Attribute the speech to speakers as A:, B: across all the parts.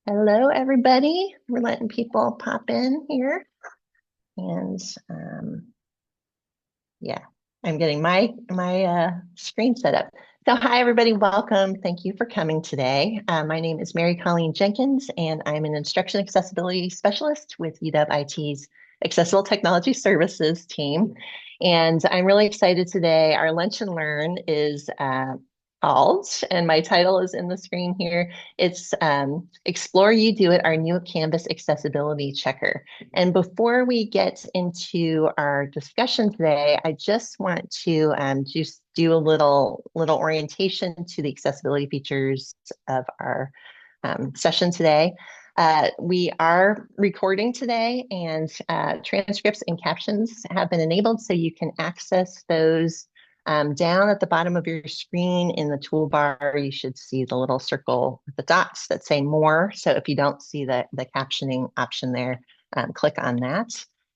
A: Hello, everybody. We're letting people pop in here. And yeah, I'm getting my screen set up. So hi, everybody. Welcome. Thank you for coming today. My name is Mary Colleen Jenkins, and I'm an Instruction Accessibility Specialist with UDOIT's Accessible Technology Services team. And I'm really excited today. Our Lunch and Learn is Alt, and my title is in the screen here. It's Explore UDOIT, our new Canvas accessibility checker. And before we get into our discussion today, I just want to just do a little orientation to the accessibility features of our session today. We are recording today, and transcripts and captions have been enabled, so you can access those down at the bottom of your screen in the toolbar. You should see the little circle with the dots that say more. So if you don't see the captioning option there, click on that.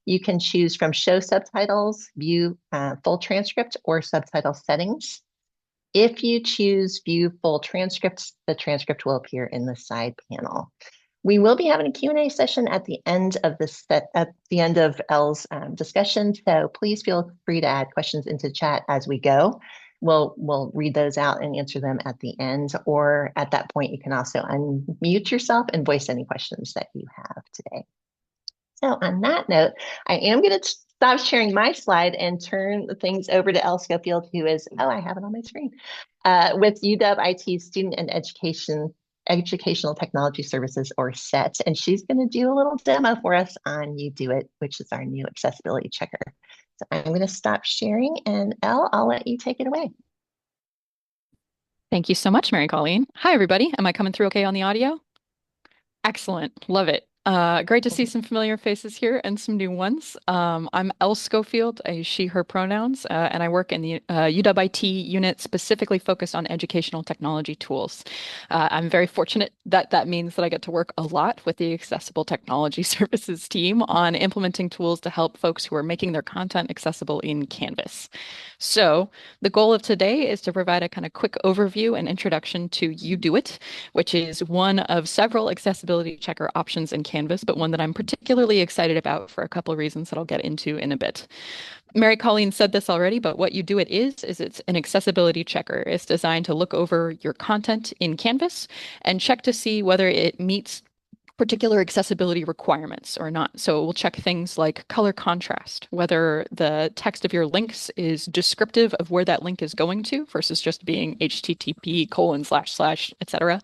A: You can choose from show subtitles, view full transcript, or subtitle settings. If you choose view full transcripts, the transcript will appear in the side panel. We will be having a Q&A session at the end of Elle's discussion, so please feel free to add questions into chat as we go. We'll read those out and answer them at the end, or at that point, you can also unmute yourself and voice any questions that you have today. So on that note, I am going to stop sharing my slide and turn things over to Elle Schofield, who is, I have it on my screen, with UW-IT Student and Educational Technology Services, or SET, and she's going to do a little demo for us on UDOIT, which is our new accessibility checker. So I'm going to stop sharing, and Elle, I'll let you take it away.
B: Thank you so much, Mary Colleen. Hi, everybody. Am I coming through okay on the audio? Excellent. Love it. Great to see some familiar faces here and some new ones. I'm Elle Schofield. I use she, her pronouns, and I work in the UW-IT unit specifically focused on educational technology tools. I'm very fortunate that that means that I get to work a lot with the Accessible Technology Services team on implementing tools to help folks who are making their content accessible in Canvas. So the goal of today is to provide a kind of quick overview and introduction to UDOIT, which is one of several accessibility checker options in Canvas, but one that I'm particularly excited about for a couple of reasons that I'll get into in a bit. Mary Colleen said this already, but what UDOIT is it's an accessibility checker. It's designed to look over your content in Canvas and check to see whether it meets particular accessibility requirements or not. So it will check things like color contrast, whether the text of your links is descriptive of where that link is going to versus just being http:// etc.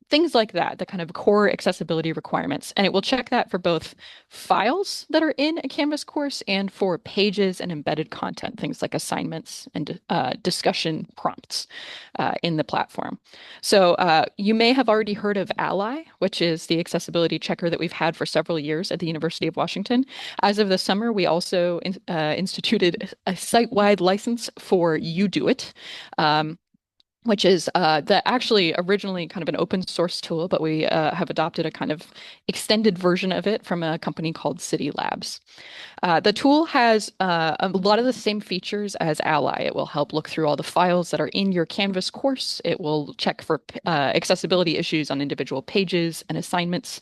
B: Things like that, the kind of core accessibility requirements. And it will check that for both files that are in a Canvas course and for pages and embedded content, things like assignments and discussion prompts in the platform. So you may have already heard of Ally, which is the accessibility checker that we've had for several years at the University of Washington. As of the summer, we also instituted a site-wide license for UDOIT. Which is actually originally kind of an open source tool, but we have adopted a kind of extended version of it from a company called City Labs. The tool has a lot of the same features as Ally. It will help look through all the files that are in your Canvas course. It will check for accessibility issues on individual pages and assignments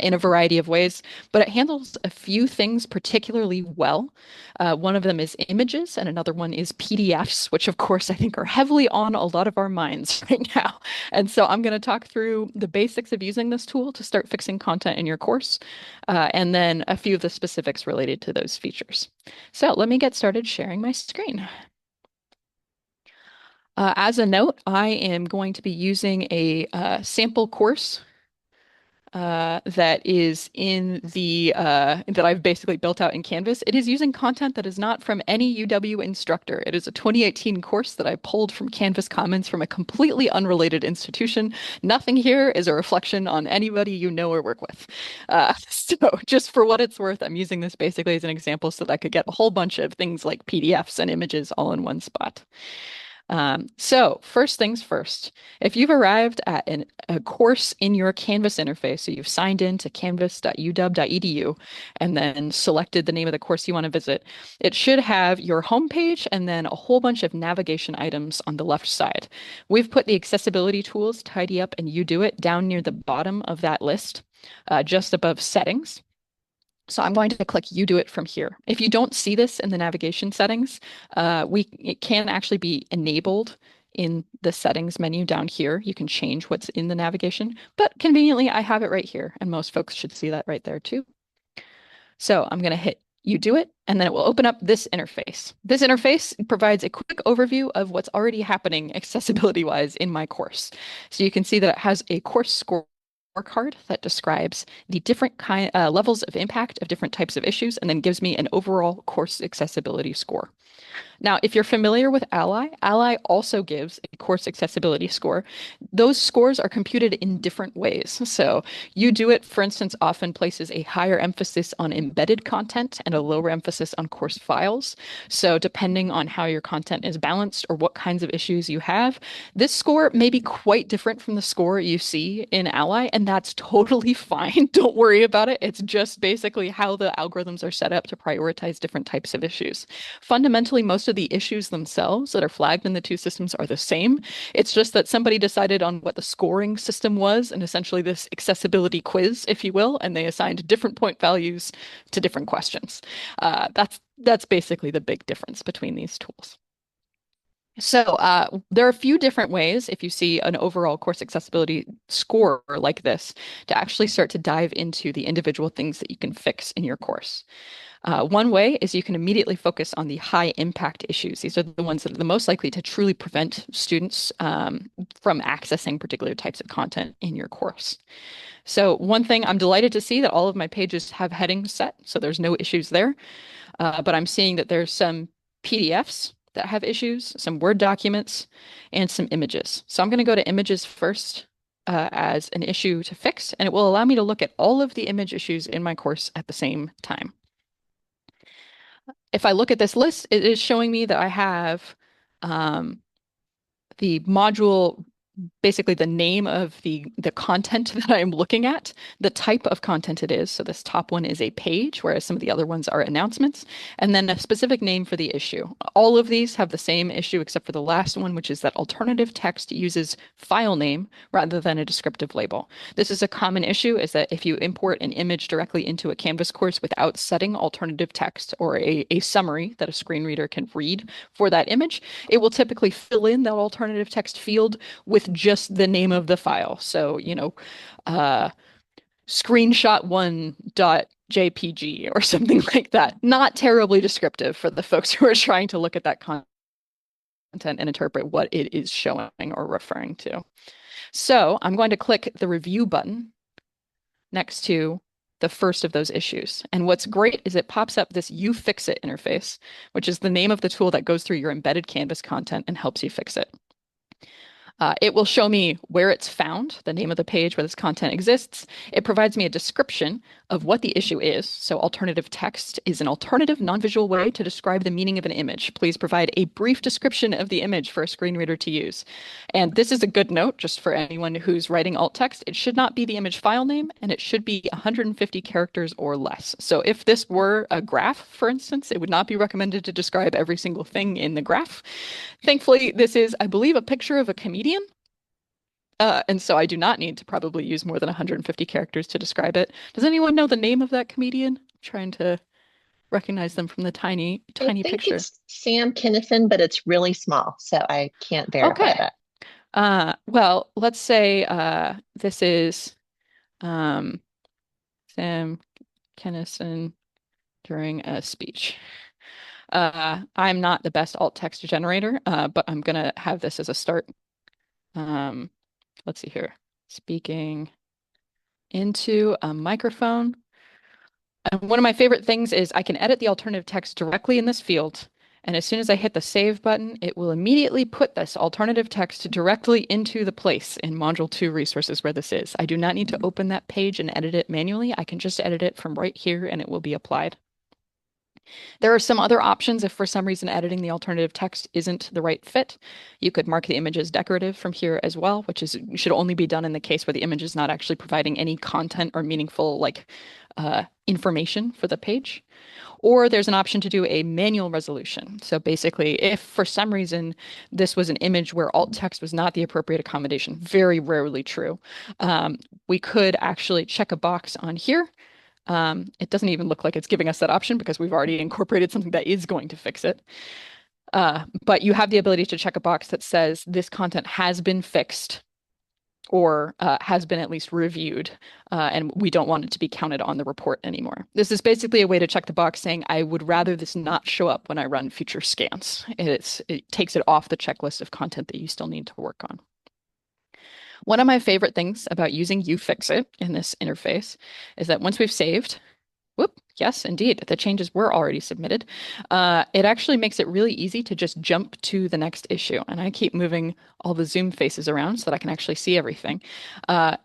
B: in a variety of ways, but it handles a few things particularly well. One of them is images, and another one is PDFs, which of course I think are heavily on a lot of our minds right now. And so I'm going to talk through the basics of using this tool to start fixing content in your course, and then a few of the specifics related to those features. So let me get started sharing my screen. As a note, I am going to be using a sample course that is in the that I've basically built out in Canvas. It is using content that is not from any UW instructor. It is a 2018 course that I pulled from Canvas Commons from a completely unrelated institution. Nothing here is a reflection on anybody you know or work with. So just for what it's worth, I'm using this basically as an example so that I could get a whole bunch of things like PDFs and images all in one spot. So first things first, if you've arrived at a course in your Canvas interface, so you've signed in to canvas.uw.edu and then selected the name of the course you want to visit, it should have your homepage and then a whole bunch of navigation items on the left side. We've put the accessibility tools, TidyUp and UDOIT, down near the bottom of that list, just above settings. So I'm going to click UDOIT from here. If you don't see this in the navigation settings, it can actually be enabled in the settings menu down here. You can change what's in the navigation, but conveniently I have it right here, and most folks should see that right there too. So I'm going to hit UDOIT, and then it will open up this interface. This interface provides a quick overview of what's already happening accessibility-wise in my course. So you can see that it has a course scorecard that describes the different levels of impact of different types of issues and then gives me an overall course accessibility score. Now, if you're familiar with Ally, Ally also gives a course accessibility score. Those scores are computed in different ways. So UDOIT, for instance, often places a higher emphasis on embedded content and a lower emphasis on course files. So depending on how your content is balanced or what kinds of issues you have, this score may be quite different from the score you see in Ally, and that's totally fine. Don't worry about it. It's just basically how the algorithms are set up to prioritize different types of issues. Fundamentally, most of the issues themselves that are flagged in the two systems are the same. It's just that somebody decided on what the scoring system was and essentially this accessibility quiz, if you will, and they assigned different point values to different questions. That's basically the big difference between these tools. So there are a few different ways, if you see an overall course accessibility score like this, to actually start to dive into the individual things that you can fix in your course. One way is you can immediately focus on the high impact issues. These are the ones that are the most likely to truly prevent students from accessing particular types of content in your course. So one thing, I'm delighted to see that all of my pages have headings set, so there's no issues there. But I'm seeing that there's some PDFs that have issues, some Word documents, and some images. So I'm going to go to images first as an issue to fix, and it will allow me to look at all of the image issues in my course at the same time. If I look at this list, it is showing me that I have the module, basically the name of the content that I'm looking at, the type of content it is. So this top one is a page, whereas some of the other ones are announcements, and then a specific name for the issue. All of these have the same issue except for the last one, which is that alternative text uses file name rather than a descriptive label. This is a common issue, is that if you import an image directly into a Canvas course without setting alternative text or a summary that a screen reader can read for that image, it will typically fill in that alternative text field with just the name of the file. So, screenshot1.jpg or something like that. Not terribly descriptive for the folks who are trying to look at that content and interpret what it is showing or referring to. So I'm going to click the review button next to the first of those issues. And what's great is it pops up this UFIXIT interface, which is the name of the tool that goes through your embedded Canvas content and helps you fix it. It will show me where it's found, the name of the page where this content exists. It provides me a description of what the issue is. So alternative text is an alternative non-visual way to describe the meaning of an image. Please provide a brief description of the image for a screen reader to use. And this is a good note just for anyone who's writing alt text. It should not be the image file name, and it should be 150 characters or less. So if this were a graph, for instance, it would not be recommended to describe every single thing in the graph. Thankfully, this is, I believe, a picture of a comedian. And so I do not need to probably use more than 150 characters to describe it. Does anyone know the name of that comedian? I'm trying to recognize them from the tiny
A: I think
B: picture.
A: it's Sam Kinison, but it's really small, so I can't verify
B: Okay.
A: that.
B: Well, let's say this is Sam Kinison during a speech. I'm not the best alt text generator, but I'm gonna have this as a start. Let's see here. Speaking into a microphone. And one of my favorite things is I can edit the alternative text directly in this field. And as soon as I hit the save button, it will immediately put this alternative text directly into the place in Module 2 resources where this is. I do not need to open that page and edit it manually. I can just edit it from right here and it will be applied. There are some other options if for some reason editing the alternative text isn't the right fit. You could mark the image as decorative from here as well, which is should only be done in the case where the image is not actually providing any content or meaningful information for the page. Or there's an option to do a manual resolution. So basically, if for some reason this was an image where alt text was not the appropriate accommodation, very rarely true, we could actually check a box on here. It doesn't even look like it's giving us that option because we've already incorporated something that is going to fix it. But you have the ability to check a box that says this content has been fixed or has been at least reviewed, and we don't want it to be counted on the report anymore. This is basically a way to check the box saying, I would rather this not show up when I run future scans. It takes it off the checklist of content that you still need to work on. One of my favorite things about using UFIXIT in this interface is that once we've saved, whoop, yes, indeed, the changes were already submitted. It actually makes it really easy to just jump to the next issue. And I keep moving all the Zoom faces around so that I can actually see everything.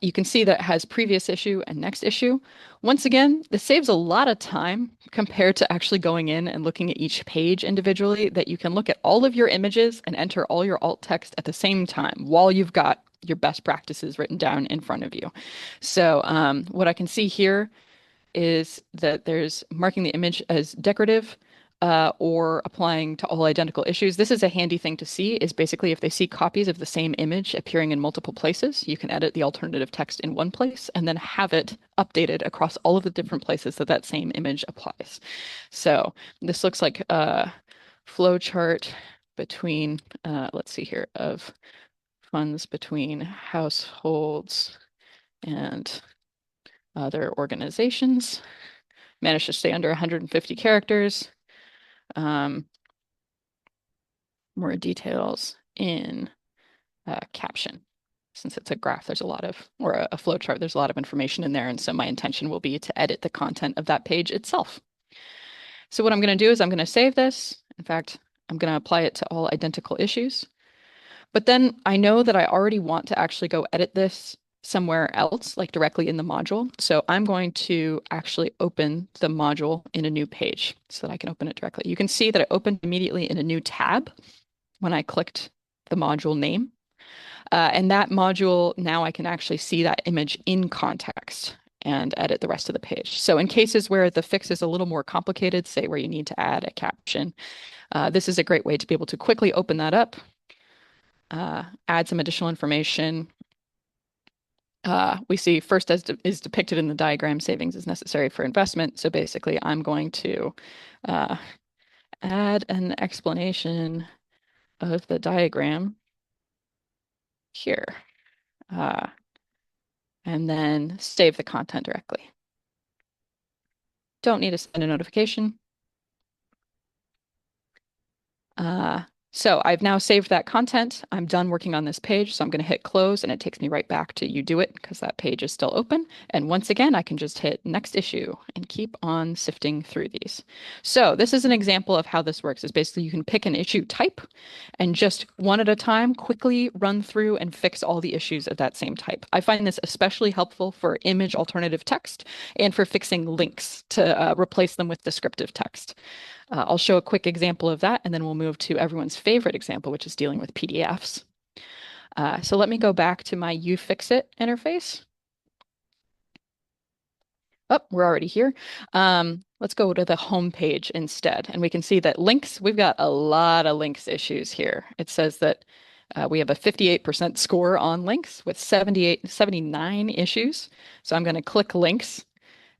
B: You can see that it has previous issue and next issue. Once again, this saves a lot of time compared to actually going in and looking at each page individually, that you can look at all of your images and enter all your alt text at the same time while you've got your best practices written down in front of you. So what I can see here is that there's marking the image as decorative or applying to all identical issues. This is a handy thing to see, is basically if they see copies of the same image appearing in multiple places, you can edit the alternative text in one place and then have it updated across all of the different places that that same image applies. So this looks like a flow chart between, let's see here, of funds between households and other organizations. Managed to stay under 150 characters. More details in caption. Since it's a graph, there's a lot of, or a flow chart, there's a lot of information in there. And so my intention will be to edit the content of that page itself. So what I'm going to do is I'm going to save this. In fact, I'm going to apply it to all identical issues. But then I know that I already want to actually go edit this somewhere else, like directly in the module. So I'm going to actually open the module in a new page so that I can open it directly. You can see that it opened immediately in a new tab when I clicked the module name. And that module, now I can actually see that image in context and edit the rest of the page. So in cases where the fix is a little more complicated, say where you need to add a caption, this is a great way to be able to quickly open that up, add some additional information. We see first, as is depicted in the diagram, savings is necessary for investment. So basically, I'm going to add an explanation of the diagram here, and then save the content directly. Don't need to send a notification. So I've now saved that content. I'm done working on this page, so I'm going to hit close and it takes me right back to UDOIT because that page is still open. And once again, I can just hit next issue and keep on sifting through these. So this is an example of how this works. Is basically you can pick an issue type and just one at a time quickly run through and fix all the issues of that same type. I find this especially helpful for image alternative text and for fixing links to replace them with descriptive text. I'll show a quick example of that, and then we'll move to everyone's favorite example, which is dealing with PDFs. So let me go back to my UFIXIT interface. Oh, we're already here. Let's go to the home page instead, and we can see that links, we've got a lot of links issues here. It says that we have a 58% score on links with 79 issues. So I'm going to click links.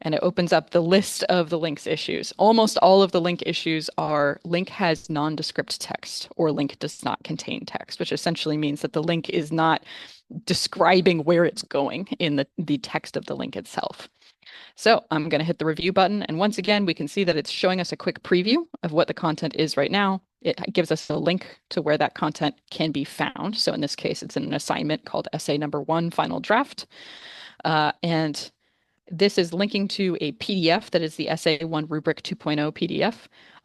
B: And it opens up the list of the links issues. Almost all of the link issues are link has nondescript text or link does not contain text, which essentially means that the link is not describing where it's going in the text of the link itself. So I'm going to hit the review button. And once again, we can see that it's showing us a quick preview of what the content is right now. It gives us a link to where that content can be found. So in this case, it's in an assignment called Essay Number 1, Final Draft. And this is linking to a PDF that is the Essay 1 Rubric 2.0 PDF.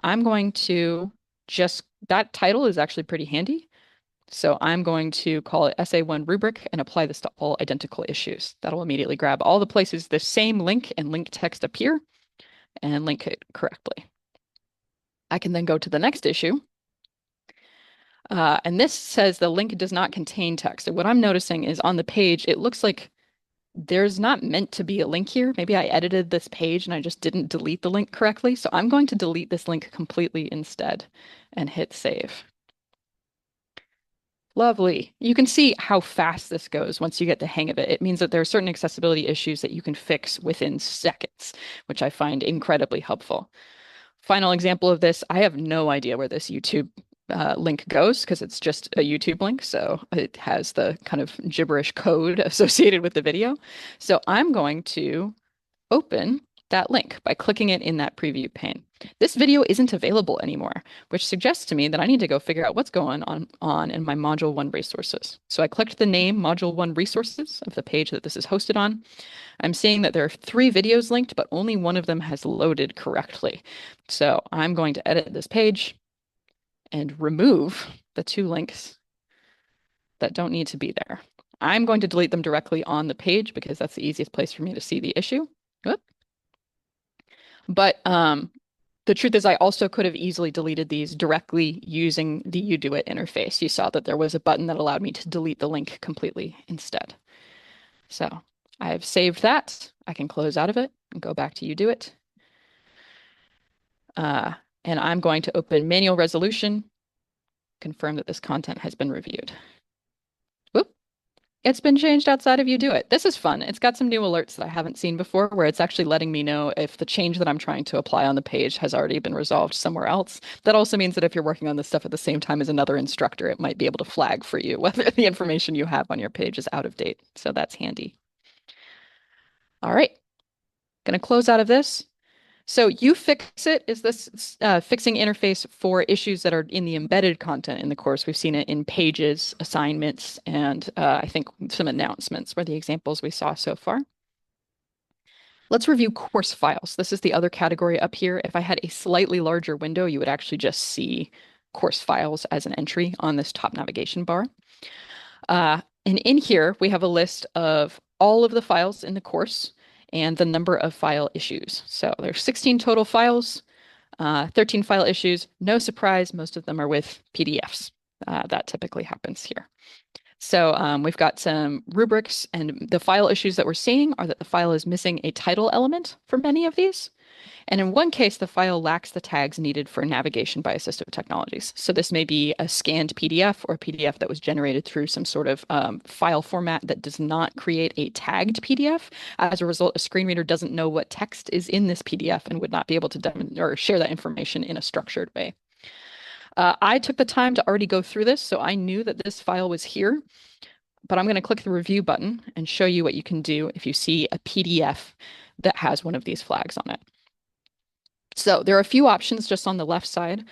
B: I'm going to that title is actually pretty handy. So I'm going to call it Essay 1 Rubric and apply this to all identical issues. That'll immediately grab all the places the same link and link text appear and link it correctly. I can then go to the next issue. And this says the link does not contain text. And what I'm noticing is on the page, it looks like there's not meant to be a link here. Maybe I edited this page and I just didn't delete the link correctly. So I'm going to delete this link completely instead and hit save. Lovely. You can see how fast this goes once you get the hang of it. It means that there are certain accessibility issues that you can fix within seconds, which I find incredibly helpful. Final example of this, I have no idea where this YouTube link goes because it's just a YouTube link. So it has the kind of gibberish code associated with the video. So I'm going to open that link by clicking it in that preview pane. This video isn't available anymore, which suggests to me that I need to go figure out what's going on in my Module 1 resources. So I clicked the name Module 1 resources of the page that this is hosted on. I'm seeing that there are 3 videos linked, but only one of them has loaded correctly. So I'm going to edit this page and remove the 2 links that don't need to be there. I'm going to delete them directly on the page because that's the easiest place for me to see the issue. Whoop. But the truth is I also could have easily deleted these directly using the UDOIT interface. You saw that there was a button that allowed me to delete the link completely instead. So I've saved that. I can close out of it and go back to UDOIT. And I'm going to open manual resolution, confirm that this content has been reviewed. Whoop. It's been changed outside of UDOIT. This is fun. It's got some new alerts that I haven't seen before where it's actually letting me know if the change that I'm trying to apply on the page has already been resolved somewhere else. That also means that if you're working on this stuff at the same time as another instructor, it might be able to flag for you whether the information you have on your page is out of date. So that's handy. All right. Going to close out of this. So UFIXIT is this fixing interface for issues that are in the embedded content in the course. We've seen it in pages, assignments, and I think some announcements were the examples we saw so far. Let's review course files. This is the other category up here. If I had a slightly larger window, you would actually just see course files as an entry on this top navigation bar. And in here, we have a list of all of the files in the course and the number of file issues. So there's 16 total files, 13 file issues. No surprise, most of them are with PDFs. That typically happens here. So we've got some rubrics, and the file issues that we're seeing are that the file is missing a title element for many of these. And in one case, the file lacks the tags needed for navigation by assistive technologies. So this may be a scanned PDF or a PDF that was generated through some sort of file format that does not create a tagged PDF. As a result, a screen reader doesn't know what text is in this PDF and would not be able to or share that information in a structured way. I took the time to already go through this, so I knew that this file was here. But I'm going to click the review button and show you what you can do if you see a PDF that has one of these flags on it. So there are a few options just on the left side.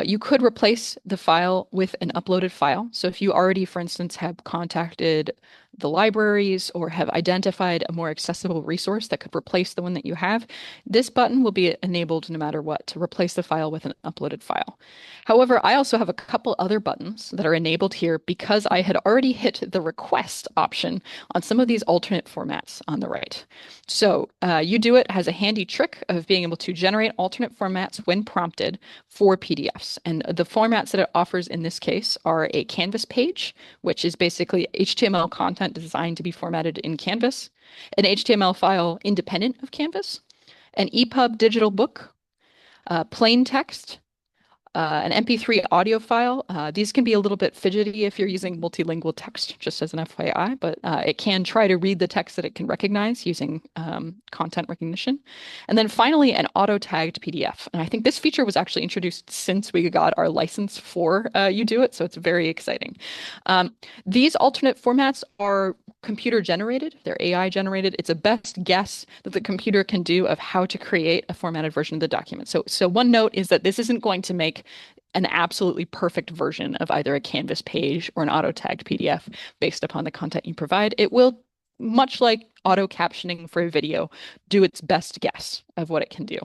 B: You could replace the file with an uploaded file. So if you already, for instance, have contacted the libraries or have identified a more accessible resource that could replace the one that you have, this button will be enabled no matter what to replace the file with an uploaded file. However, I also have a couple other buttons that are enabled here because I had already hit the request option on some of these alternate formats on the right. So UDOIT has a handy trick of being able to generate alternate formats when prompted for PDFs. And the formats that it offers in this case are a Canvas page, which is basically HTML content designed to be formatted in Canvas, an HTML file independent of Canvas, an EPUB digital book, plain text, an MP3 audio file. These can be a little bit fidgety if you're using multilingual text, just as an FYI, but it can try to read the text that it can recognize using content recognition. And then finally, an auto-tagged PDF. And I think this feature was actually introduced since we got our license for UDOIT, so it's very exciting. These alternate formats are computer generated, they're AI generated. It's a best guess that the computer can do of how to create a formatted version of the document. So one note is that this isn't going to make an absolutely perfect version of either a Canvas page or an auto-tagged PDF based upon the content you provide. It will, much like auto captioning for a video, do its best guess of what it can do.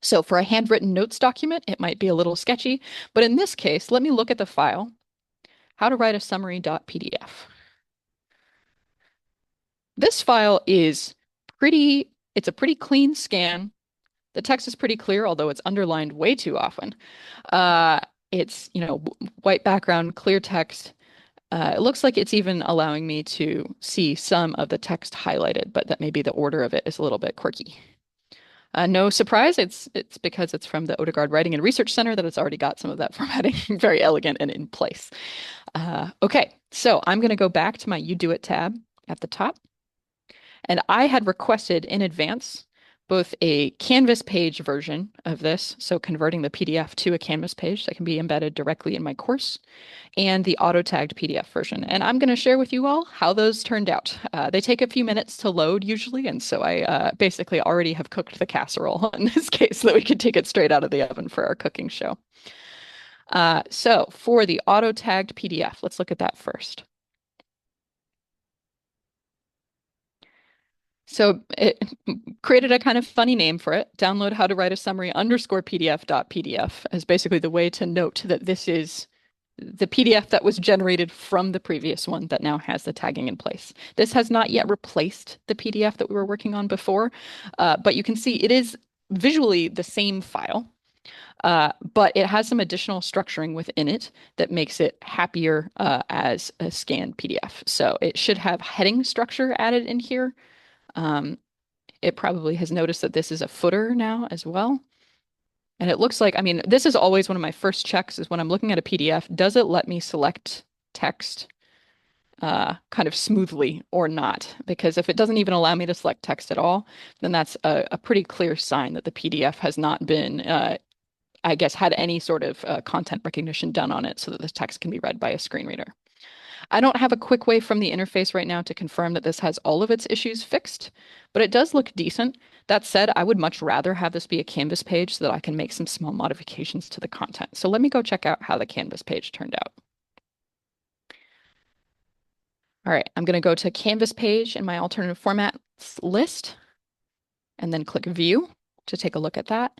B: So for a handwritten notes document, it might be a little sketchy, but in this case, let me look at the file, how to write a summary.pdf. This file is it's a pretty clean scan The text is pretty clear, although it's underlined way too often. Uh, it's, white background, clear text. It looks like it's even allowing me to see some of the text highlighted, but that maybe the order of it is a little bit quirky. No surprise, it's because it's from the Odegaard Writing and Research Center that it's already got some of that formatting very elegant and in place. Okay, so I'm going to go back to my UDOIT tab at the top. And I had requested in advance both a Canvas page version of this, so converting the PDF to a Canvas page that can be embedded directly in my course, and the auto-tagged PDF version. And I'm going to share with you all how those turned out. They take a few minutes to load usually, and so I basically already have cooked the casserole in this case so that we can take it straight out of the oven for our cooking show. So for the auto-tagged PDF, let's look at that first. So it created a kind of funny name for it. Download how to write a summary _PDF.pdf as basically the way to note that this is the PDF that was generated from the previous one that now has the tagging in place. This has not yet replaced the PDF that we were working on before, but you can see it is visually the same file, but it has some additional structuring within it that makes it happier as a scanned PDF. So it should have heading structure added in here. It probably has noticed that this is a footer now as well. And it looks like, I mean, this is always one of my first checks is when I'm looking at a PDF, does it let me select text kind of smoothly or not? Because if it doesn't even allow me to select text at all, then that's a pretty clear sign that the PDF has not been, I guess, had any sort of content recognition done on it so that this text can be read by a screen reader. I don't have a quick way from the interface right now to confirm that this has all of its issues fixed, but it does look decent. That said, I would much rather have this be a Canvas page so that I can make some small modifications to the content. So let me go check out how the Canvas page turned out. All right, I'm going to go to Canvas page in my alternative formats list and then click View to take a look at that.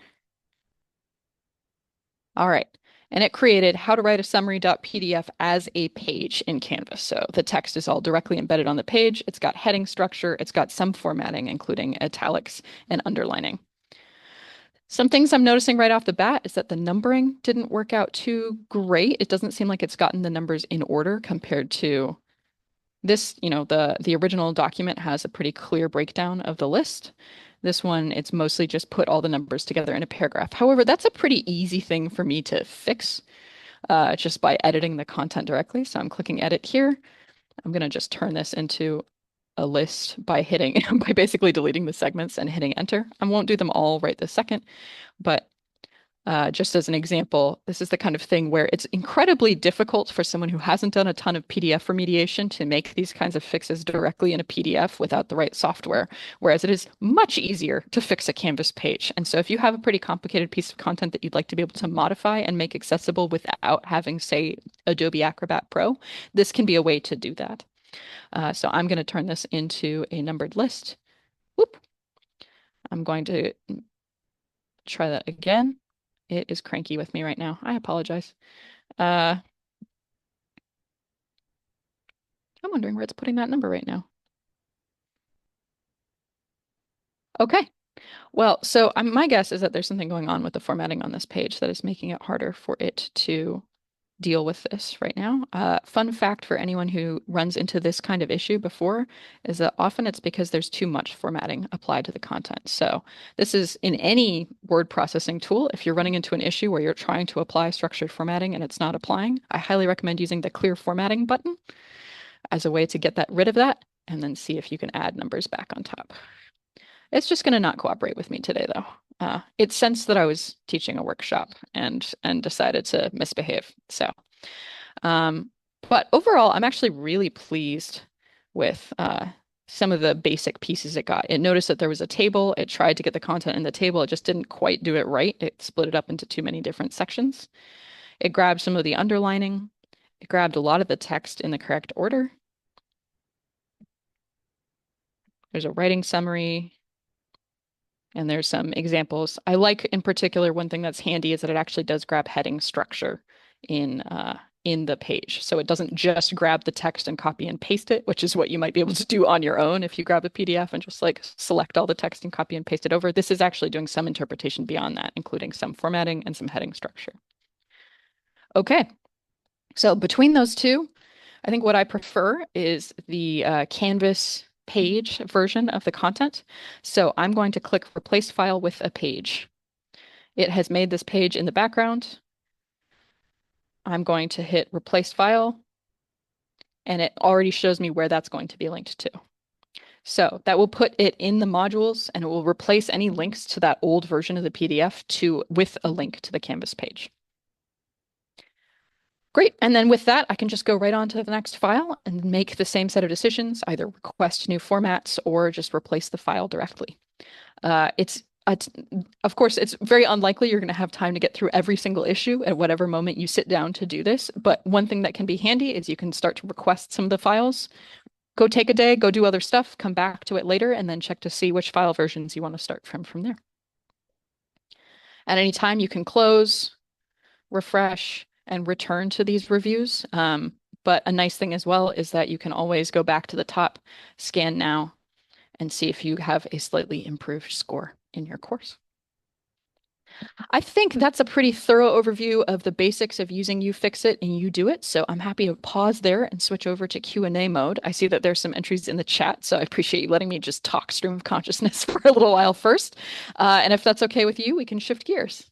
B: All right. And it created how to write a summary.pdf as a page in Canvas. So the text is all directly embedded on the page. It's got heading structure. It's got some formatting, including italics and underlining. Some things I'm noticing right off the bat is that the numbering didn't work out too great. It doesn't seem like it's gotten the numbers in order compared to this, the original document has a pretty clear breakdown of the list. This one, it's mostly just put all the numbers together in a paragraph. However, that's a pretty easy thing for me to fix just by editing the content directly. So I'm clicking edit here. I'm going to just turn this into a list by by basically deleting the segments and hitting enter. I won't do them all right this second, but just as an example, this is the kind of thing where it's incredibly difficult for someone who hasn't done a ton of PDF remediation to make these kinds of fixes directly in a PDF without the right software, whereas it is much easier to fix a Canvas page. And so if you have a pretty complicated piece of content that you'd like to be able to modify and make accessible without having, say, Adobe Acrobat Pro, this can be a way to do that. So I'm going to turn this into a numbered list. Whoop. I'm going to try that again. It is cranky with me right now. I apologize. I'm wondering where it's putting that number right now. Okay. Well, so my guess is that there's something going on with the formatting on this page that is making it harder for it to deal with this right now. Fun fact for anyone who runs into this kind of issue before is that often it's because there's too much formatting applied to the content. So this is in any word processing tool. If you're running into an issue where you're trying to apply structured formatting and it's not applying, I highly recommend using the clear formatting button as a way to get rid of that and then see if you can add numbers back on top. It's just going to not cooperate with me today, though. It sensed that I was teaching a workshop and decided to misbehave. So, but overall, I'm actually really pleased with some of the basic pieces it got. It noticed that there was a table. It tried to get the content in the table. It just didn't quite do it right. It split it up into too many different sections. It grabbed some of the underlining. It grabbed a lot of the text in the correct order. There's a writing summary. And there's some examples. I like in particular, one thing that's handy is that it actually does grab heading structure in in the page. So it doesn't just grab the text and copy and paste it, which is what you might be able to do on your own if you grab a PDF and just like select all the text and copy and paste it over. This is actually doing some interpretation beyond that, including some formatting and some heading structure. Okay, so between those two, I think what I prefer is the Canvas page version of the content. So I'm going to click Replace File with a Page. It has made this page in the background. I'm going to hit Replace File, and it already shows me where that's going to be linked to. So that will put it in the modules, and it will replace any links to that old version of the PDF with a link to the Canvas page. Great. And then with that, I can just go right on to the next file and make the same set of decisions, either request new formats or just replace the file directly. Of course, it's very unlikely you're going to have time to get through every single issue at whatever moment you sit down to do this. But one thing that can be handy is you can start to request some of the files, go take a day, go do other stuff, come back to it later, and then check to see which file versions you want to start from there. At any time, you can close, refresh, and return to these reviews. But a nice thing as well is that you can always go back to the top, scan now, and see if you have a slightly improved score in your course. I think that's a pretty thorough overview of the basics of using UFIXIT and UDOIT. So I'm happy to pause there and switch over to Q&A mode. I see that there's some entries in the chat, so I appreciate you letting me just talk stream of consciousness for a little while first. And if that's okay with you, we can shift gears.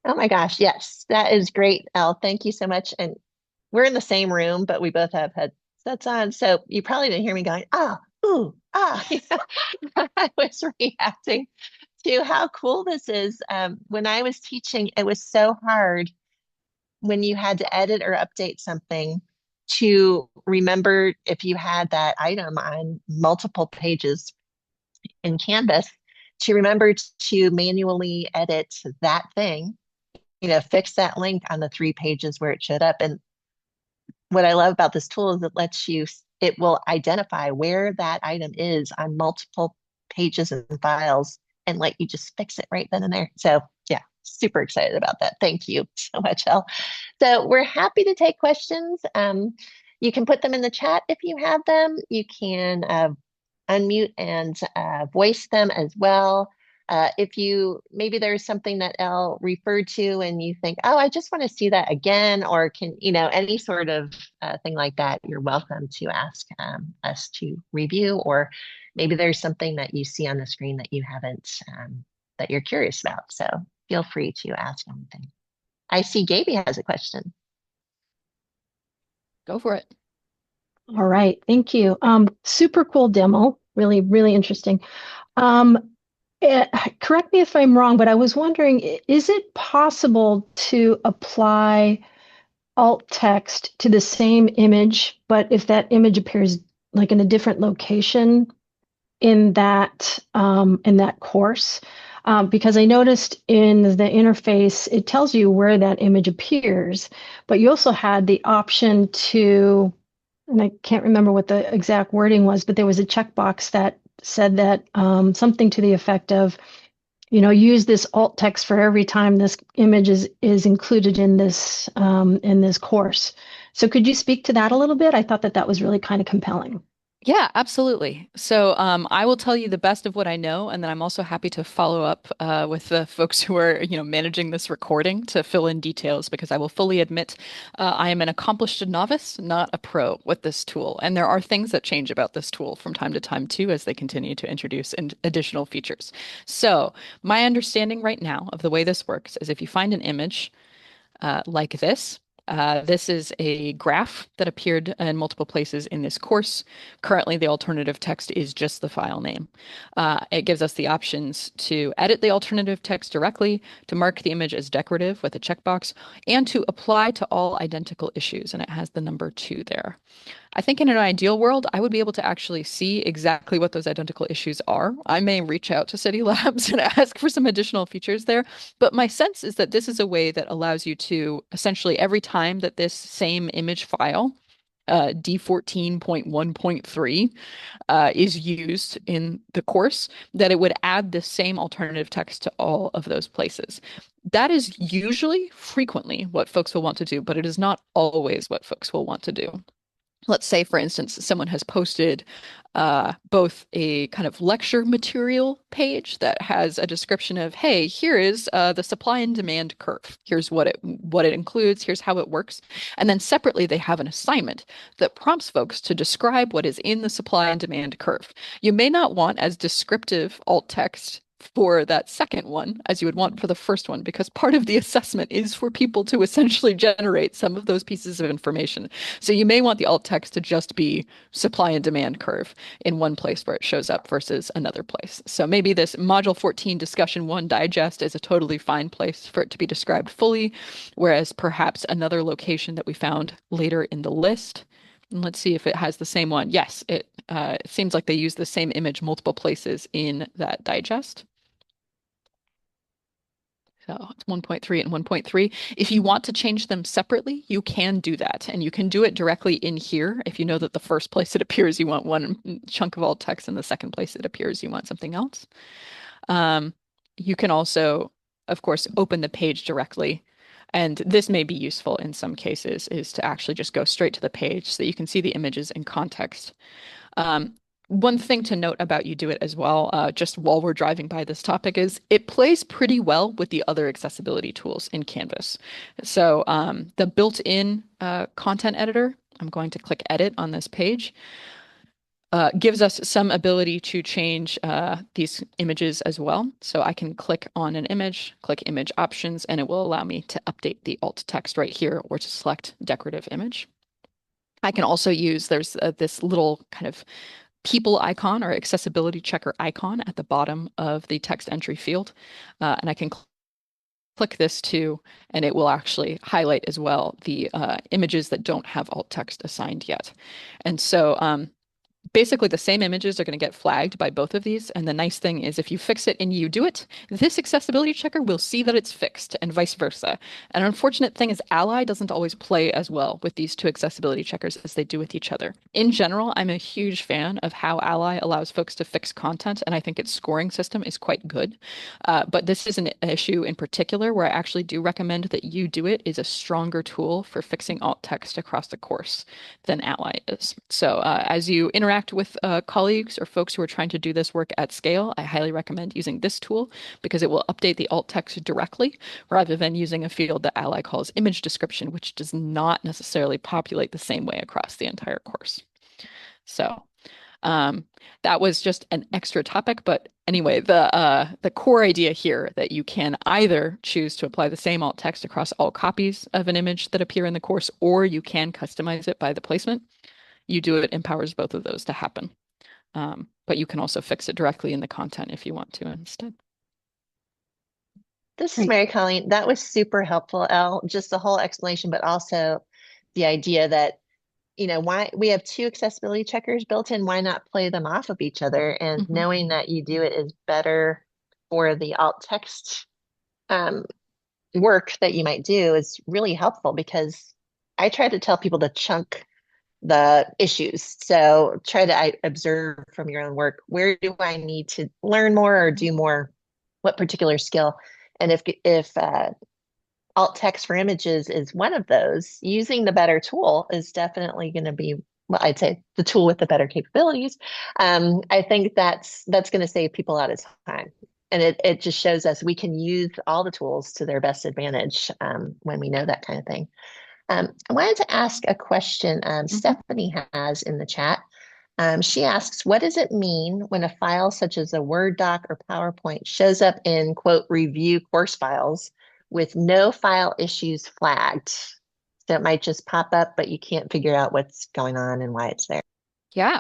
A: Oh my gosh, yes, that is great, Elle. Thank you so much. And we're in the same room, but we both have headsets on. So you probably didn't hear me going, ah, ooh, ah. I was reacting to how cool this is. When I was teaching, it was so hard when you had to edit or update something to remember if you had that item on multiple pages in Canvas, to remember to manually edit that thing, fix that link on the 3 pages where it showed up. And what I love about this tool is it will identify where that item is on multiple pages and files and let you just fix it right then and there. So yeah, super excited about that. Thank you so much, Elle. So we're happy to take questions. You can put them in the chat if you have them. You can unmute and voice them as well. Maybe there's something that Elle referred to and you think, oh, I just want to see that again, or any sort of thing like that, you're welcome to ask us to review, or maybe there's something that you see on the screen that you haven't, that you're curious about. So feel free to ask anything. I see Gaby has a question.
B: Go for it.
C: All right, thank you. Super cool demo, really, really interesting. Correct me if I'm wrong, but I was wondering, is it possible to apply alt text to the same image, but if that image appears like in a different location in that course? Because I noticed in the interface, it tells you where that image appears, but you also had the option to, and I can't remember what the exact wording was, but there was a checkbox that said that something to the effect of, use this alt text for every time this image is included in this course. So could you speak to that a little bit? I thought that was really kind of compelling.
B: Yeah, absolutely. So I will tell you the best of what I know, and then I'm also happy to follow up with the folks who are, managing this recording to fill in details, because I will fully admit I am an accomplished novice, not a pro with this tool. And there are things that change about this tool from time to time too, as they continue to introduce additional features. So my understanding right now of the way this works is if you find an image like this, this is a graph that appeared in multiple places in this course. Currently, the alternative text is just the file name. It gives us the options to edit the alternative text directly, to mark the image as decorative with a checkbox, and to apply to all identical issues, and it has the number 2 there. I think in an ideal world, I would be able to actually see exactly what those identical issues are. I may reach out to City Labs and ask for some additional features there, but my sense is that this is a way that allows you to essentially every time that this same image file D14.1.3 is used in the course, that it would add the same alternative text to all of those places. That is usually frequently what folks will want to do, but it is not always what folks will want to do. Let's say, for instance, someone has posted both a kind of lecture material page that has a description of, hey, here is the supply and demand curve. Here's what it includes. Here's how it works. And then separately, they have an assignment that prompts folks to describe what is in the supply and demand curve. You may not want as descriptive alt text for that second one as you would want for the first one, because part of the assessment is for people to essentially generate some of those pieces of information. So you may want the alt text to just be supply and demand curve in one place where it shows up versus another place. So maybe this module 14 discussion 1 digest is a totally fine place for it to be described fully, whereas perhaps another location that we found later in the list. And let's see if it has the same one. Yes, it seems like they use the same image multiple places in that digest. So it's 1.3 and 1.3. If you want to change them separately, you can do that. And you can do it directly in here. If you know that the first place it appears you want one chunk of alt text, and the second place it appears you want something else. You can also, of course, open the page directly. And this may be useful in some cases, is to actually just go straight to the page so that you can see the images in context. One thing to note about UDOIT as well, just while we're driving by this topic, is it plays pretty well with the other accessibility tools in Canvas. So the built-in content editor, I'm going to click Edit on this page, gives us some ability to change these images as well. So I can click on an image, click Image Options, and it will allow me to update the alt text right here or to select Decorative Image. I can also use, there's this little kind of people icon or accessibility checker icon at the bottom of the text entry field. And I can click this too, and it will actually highlight as well the images that don't have alt text assigned yet. And so basically the same images are going to get flagged by both of these. And the nice thing is if you fix it in UDOIT, this accessibility checker will see that it's fixed and vice versa. An unfortunate thing is Ally doesn't always play as well with these two accessibility checkers as they do with each other. In general, I'm a huge fan of how Ally allows folks to fix content, and I think its scoring system is quite good. But this is an issue in particular where I actually do recommend that UDOIT is a stronger tool for fixing alt text across the course than Ally is. So as you interact with colleagues or folks who are trying to do this work at scale, I highly recommend using this tool because it will update the alt text directly rather than using a field that Ally calls image description, which does not necessarily populate the same way across the entire course. So that was just an extra topic, but anyway, the core idea here that you can either choose to apply the same alt text across all copies of an image that appear in the course, or you can customize it by the placement. UDOIT empowers both of those to happen. But you can also fix it directly in the content if you want to instead.
A: This is Mary Colleen. That was super helpful, Elle. Just the whole explanation, but also the idea that, why we have two accessibility checkers built in, why not play them off of each other? And knowing that UDOIT is better for the alt text work that you might do is really helpful, because I try to tell people to chunk the issues. So try to observe from your own work, where do I need to learn more or do more, what particular skill? And if alt text for images is one of those, using the better tool is definitely going to be, well, I'd say the tool with the better capabilities. I think that's going to save people a lot of time. And it just shows us we can use all the tools to their best advantage when we know that kind of thing. I wanted to ask a question Stephanie has in the chat. She asks, what does it mean when a file such as a Word doc or PowerPoint shows up in, quote, review course files with no file issues flagged? So it might just pop up, but you can't figure out what's going on and why it's there.
B: Yeah.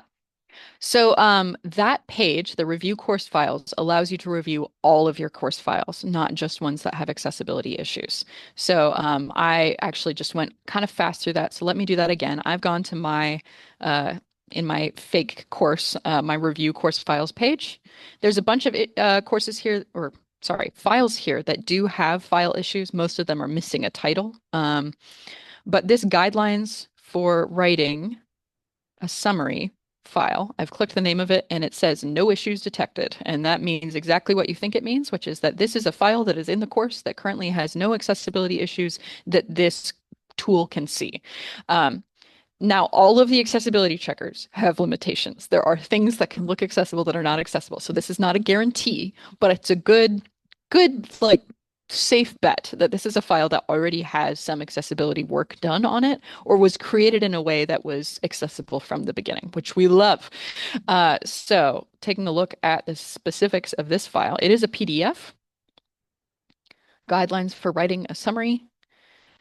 B: So that page, the review course files, allows you to review all of your course files, not just ones that have accessibility issues. So I actually just went kind of fast through that. So let me do that again. I've gone to my, in my fake course, my review course files page. There's a bunch of courses here, or sorry, files here that do have file issues. Most of them are missing a title. But this guidelines for writing a summary file. I've clicked the name of it and it says no issues detected. And that means exactly what you think it means, which is that this is a file that is in the course that currently has no accessibility issues that this tool can see. Now, all of the accessibility checkers have limitations. There are things that can look accessible that are not accessible. So this is not a guarantee, but it's a good, like safe bet that this is a file that already has some accessibility work done on it or was created in a way that was accessible from the beginning, which we love. So taking a look at the specifics of this file, it is a PDF, guidelines for writing a summary.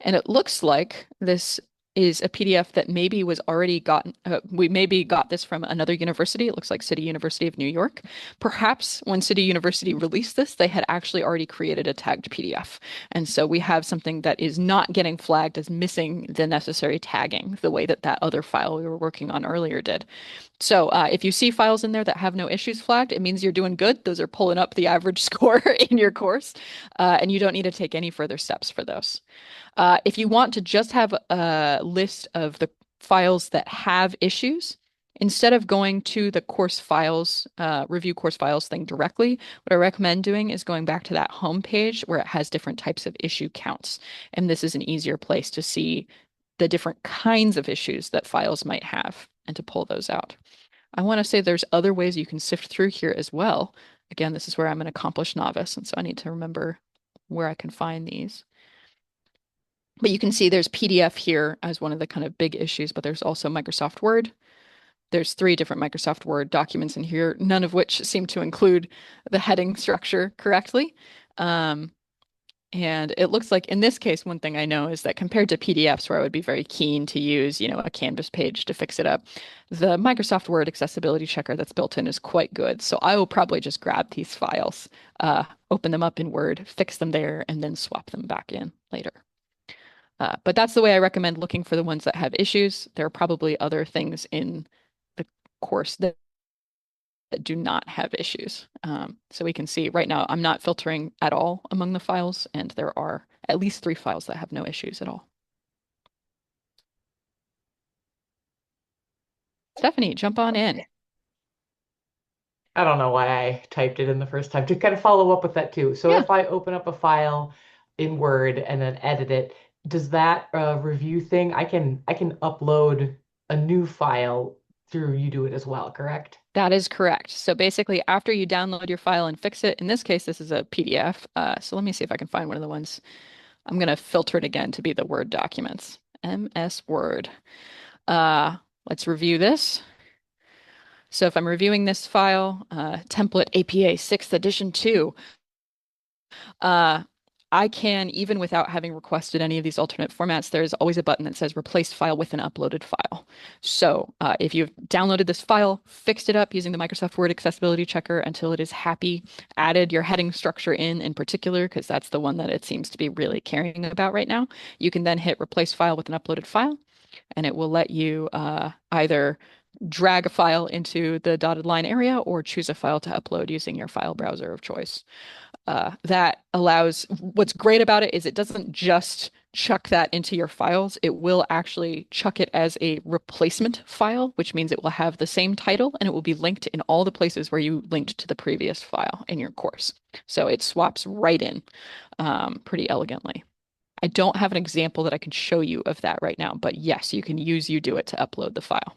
B: And it looks like this is a PDF that maybe was already gotten, we maybe got this from another university. It looks like City University of New York. Perhaps when City University released this, they had actually already created a tagged PDF. And so we have something that is not getting flagged as missing the necessary tagging, the way that that other file we were working on earlier did. So if you see files in there that have no issues flagged, it means you're doing good. Those are pulling up the average score in your course, and you don't need to take any further steps for those. If you want to just have a list of the files that have issues, instead of going to the course files, review course files thing directly, what I recommend doing is going back to that home page where it has different types of issue counts. And this is an easier place to see the different kinds of issues that files might have and to pull those out. I want to say there's other ways you can sift through here as well. Again, this is where I'm an accomplished novice, and so I need to remember where I can find these. But you can see there's PDF here as one of the kind of big issues, but there's also Microsoft Word. There's 3 different Microsoft Word documents in here, none of which seem to include the heading structure correctly. And it looks like in this case, one thing I know is that compared to PDFs where I would be very keen to use, a Canvas page to fix it up, the Microsoft Word accessibility checker that's built in is quite good. So I will probably just grab these files, open them up in Word, fix them there, and then swap them back in later. But that's the way I recommend looking for the ones that have issues. There are probably other things in the course that do not have issues. So we can see right now, I'm not filtering at all among the files, and there are at least 3 files that have no issues at all. Stephanie, jump on in.
D: I don't know why I typed it in the first time to kind of follow up with that too. So
B: Yeah.
D: if I open up a file in Word and then edit it, does that review thing, I can upload a new file through UDOIT as well, correct?
B: That is correct. So basically, after you download your file and fix it, in this case, this is a PDF. So let me see if I can find one of the ones. I'm going to filter it again to be the Word documents. MS Word. Let's review this. So if I'm reviewing this file, template APA 6th edition 2, I can, even without having requested any of these alternate formats, there's always a button that says replace file with an uploaded file. So if you've downloaded this file, fixed it up using the Microsoft Word accessibility checker until it is happy, added your heading structure in particular, because that's the one that it seems to be really caring about right now, you can then hit replace file with an uploaded file, and it will let you either drag a file into the dotted line area or choose a file to upload using your file browser of choice. That allows, what's great about it is it doesn't just chuck that into your files. It will actually chuck it as a replacement file, which means it will have the same title and it will be linked in all the places where you linked to the previous file in your course. So it swaps right in pretty elegantly. I don't have an example that I can show you of that right now, but yes, you can use UDOIT to upload the file.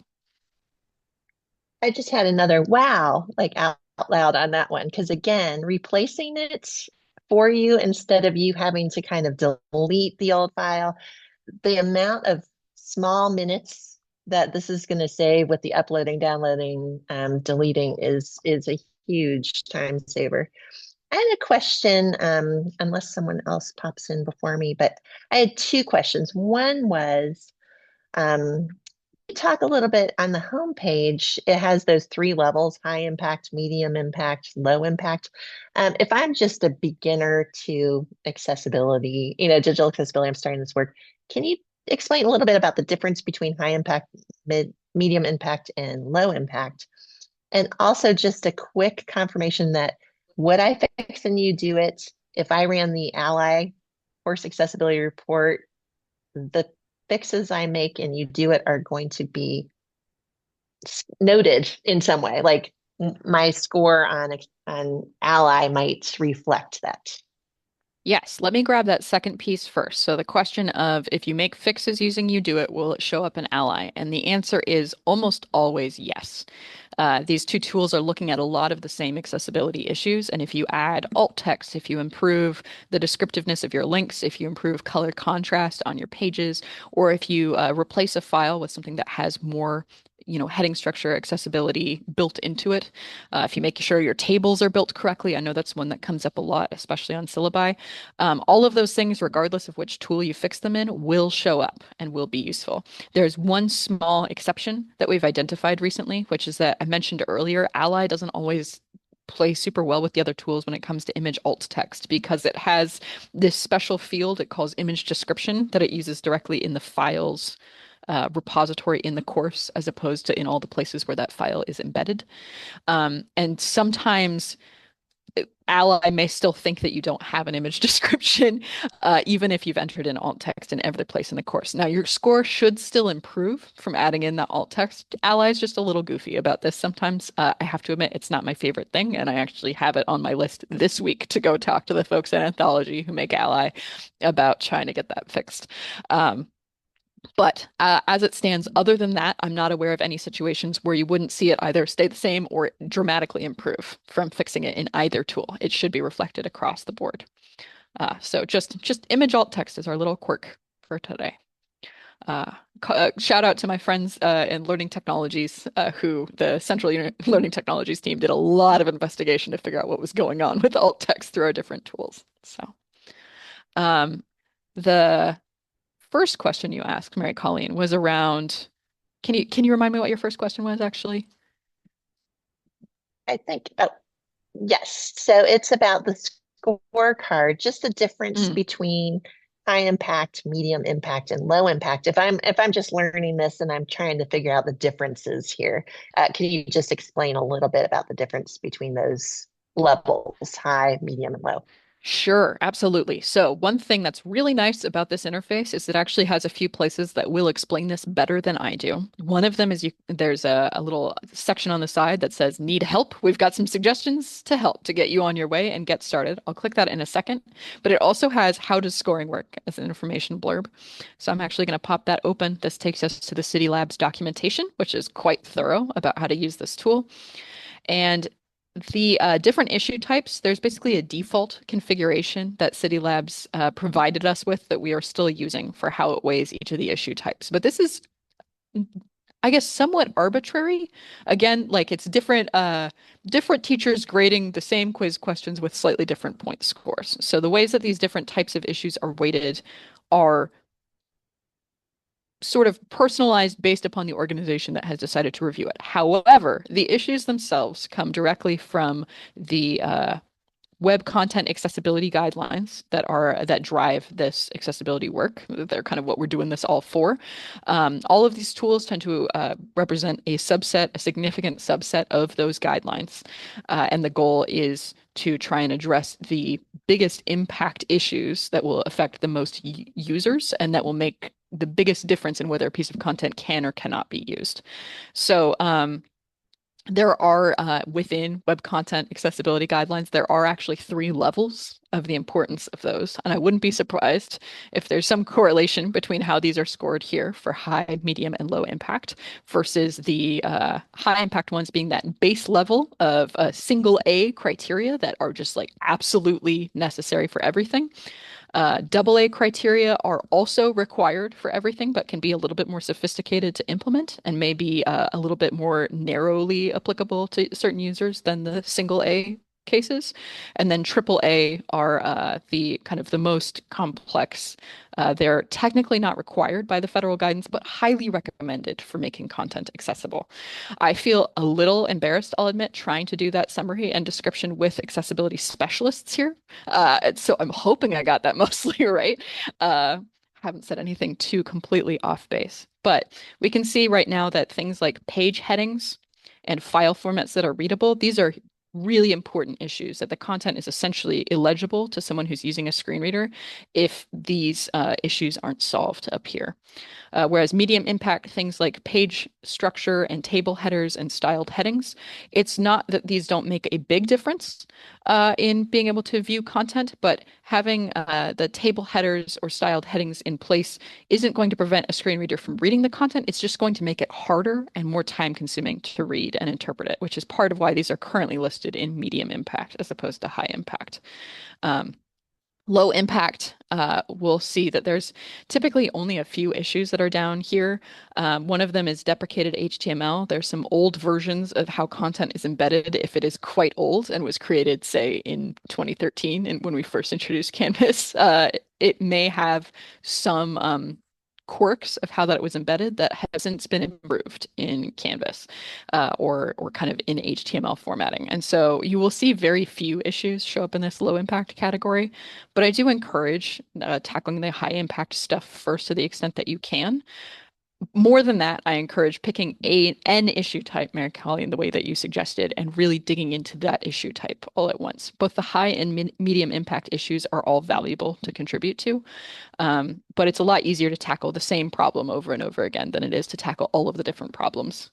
A: I just had another wow, like out loud on that one. Because again, replacing it for you instead of you having to kind of delete the old file, the amount of small minutes that this is going to save with the uploading, downloading, deleting is a huge time saver. I had a question, unless someone else pops in before me, but I had 2 questions. One was, talk a little bit on the homepage. It has those 3 levels: high impact, medium impact, low impact. If I'm just a beginner to accessibility, digital accessibility, I'm starting this work, can you explain a little bit about the difference between high impact, medium impact, and low impact? And also just a quick confirmation that would I fix and UDOIT if I ran the Ally course accessibility report, the fixes I make and UDOIT are going to be noted in some way, like my score on Ally might reflect that.
B: Yes, let me grab that second piece first. So the question of if you make fixes using UDOIT, will it show up in Ally? And the answer is almost always yes. These two tools are looking at a lot of the same accessibility issues. And if you add alt text, if you improve the descriptiveness of your links, if you improve color contrast on your pages, or if you replace a file with something that has more heading structure accessibility built into it. If you make sure your tables are built correctly, I know that's one that comes up a lot, especially on syllabi. All of those things, regardless of which tool you fix them in, will show up and will be useful. There's one small exception that we've identified recently, which is that I mentioned earlier, Ally doesn't always play super well with the other tools when it comes to image alt text because it has this special field it calls image description that it uses directly in the files repository in the course as opposed to in all the places where that file is embedded. And sometimes Ally may still think that you don't have an image description, even if you've entered in alt text in every place in the course. Now, your score should still improve from adding in that alt text. Ally is just a little goofy about this sometimes. I have to admit, it's not my favorite thing, and I actually have it on my list this week to go talk to the folks at Anthology who make Ally about trying to get that fixed. But as it stands, other than that, I'm not aware of any situations where you wouldn't see it either stay the same or dramatically improve from fixing it in either tool. It should be reflected across the board. So just image alt text is our little quirk for today. Shout out to my friends in Learning Technologies, who the Central Learning Technologies team did a lot of investigation to figure out what was going on with alt text through our different tools. So the first question you asked, Mary Colleen, was around, can you remind me what your first question was actually?
A: I think, oh, yes. So it's about the scorecard, just the difference between high impact, medium impact, and low impact. If I'm just learning this and I'm trying to figure out the differences here, can you just explain a little bit about the difference between those levels, high, medium, and low?
B: Sure, absolutely. So one thing that's really nice about this interface is it actually has a few places that will explain this better than I do. One of them is there's a little section on the side that says need help. We've got some suggestions to help to get you on your way and get started. I'll click that in a second, but it also has how does scoring work as an information blurb. So I'm actually going to pop that open. This takes us to the City Labs documentation, which is quite thorough about how to use this tool. And the different issue types, there's basically a default configuration that City Labs provided us with that we are still using for how it weighs each of the issue types. But this is, I guess, somewhat arbitrary. Again, like it's different teachers grading the same quiz questions with slightly different point scores. So the ways that these different types of issues are weighted are sort of personalized based upon the organization that has decided to review it. However, the issues themselves come directly from the web content accessibility guidelines that drive this accessibility work. They're kind of what we're doing this all for. All of these tools tend to represent a significant subset of those guidelines. And the goal is to try and address the biggest impact issues that will affect the most users and that will make the biggest difference in whether a piece of content can or cannot be used. So there are, within web content accessibility guidelines, there are actually 3 levels of the importance of those. And I wouldn't be surprised if there's some correlation between how these are scored here for high, medium, and low impact versus the high impact ones being that base level of a single A criteria that are just like absolutely necessary for everything. AA criteria are also required for everything, but can be a little bit more sophisticated to implement and maybe a little bit more narrowly applicable to certain users than the single A cases. And then AAA are the kind of the most complex. They're technically not required by the federal guidance, but highly recommended for making content accessible. I feel a little embarrassed, I'll admit, trying to do that summary and description with accessibility specialists here. So I'm hoping I got that mostly right. Haven't said anything too completely off base, but we can see right now that things like page headings and file formats that are readable, these are really important issues, that the content is essentially illegible to someone who's using a screen reader if these issues aren't solved up here. Whereas medium impact things like page structure and table headers and styled headings, it's not that these don't make a big difference in being able to view content, but having the table headers or styled headings in place isn't going to prevent a screen reader from reading the content. It's just going to make it harder and more time consuming to read and interpret it, which is part of why these are currently listed in medium impact as opposed to high impact. Low impact, we'll see that there's typically only a few issues that are down here. One of them is deprecated HTML. There's some old versions of how content is embedded if it is quite old and was created, say, in 2013 and when we first introduced Canvas. It may have some quirks of how that was embedded that has since been improved in Canvas or kind of in HTML formatting. And so you will see very few issues show up in this low impact category, but I do encourage tackling the high impact stuff first to the extent that you can. More than that, I encourage picking an issue type, Mary Colleen, the way that you suggested, and really digging into that issue type all at once. Both the high and medium impact issues are all valuable to contribute to, but it's a lot easier to tackle the same problem over and over again than it is to tackle all of the different problems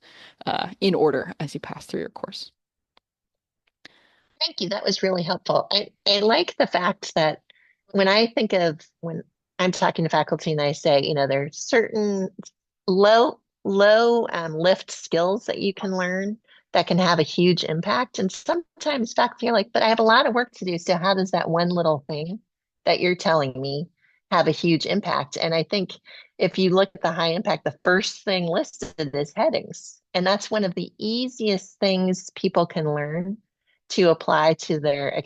B: in order as you pass through your course.
A: Thank you. That was really helpful. I like the fact that when I'm talking to faculty and I say, there's certain low lift skills that you can learn that can have a huge impact. And sometimes faculty are like, but I have a lot of work to do. So how does that one little thing that you're telling me have a huge impact? And I think if you look at the high impact, the first thing listed is headings. And that's one of the easiest things people can learn to apply to their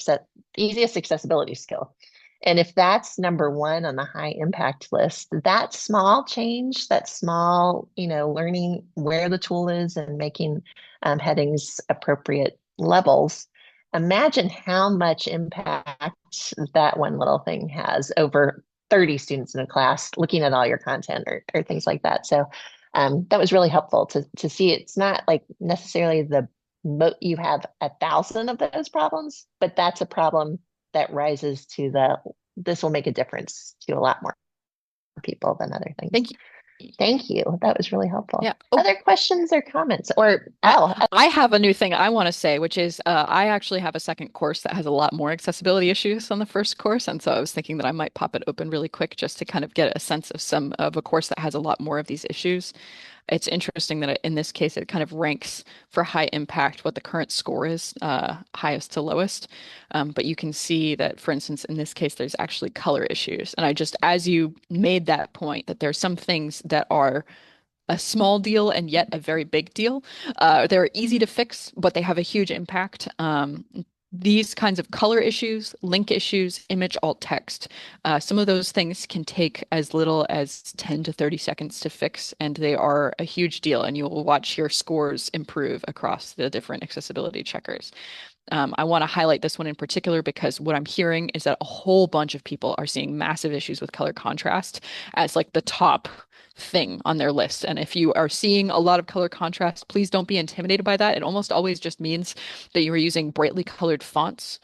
A: easiest accessibility skill. And if that's number one on the high impact list, that small change, that small, learning where the tool is and making headings appropriate levels, imagine how much impact that one little thing has over 30 students in a class looking at all your content or things like that. So that was really helpful to see. It's not like necessarily you have 1,000 of those problems, but that's a problem that rises to this will make a difference to a lot more people than other things.
B: Thank you.
A: Thank you. That was really helpful.
B: Yeah.
A: Other questions or comments? Or
B: I have a new thing I want to say, which is I actually have a second course that has a lot more accessibility issues than the first course. And so I was thinking that I might pop it open really quick just to kind of get a sense of a course that has a lot more of these issues. It's interesting that in this case, it kind of ranks for high impact what the current score is, highest to lowest. But you can see that, for instance, in this case, there's actually color issues. And as you made that point, that there's some things that are a small deal and yet a very big deal. They're easy to fix, but they have a huge impact. These kinds of color issues, link issues, image alt text, some of those things can take as little as 10 to 30 seconds to fix, and they are a huge deal, and you will watch your scores improve across the different accessibility checkers. I want to highlight this one in particular because what I'm hearing is that a whole bunch of people are seeing massive issues with color contrast as like the top thing on their list. And if you are seeing a lot of color contrast, please don't be intimidated by that. It almost always just means that you are using brightly colored fonts,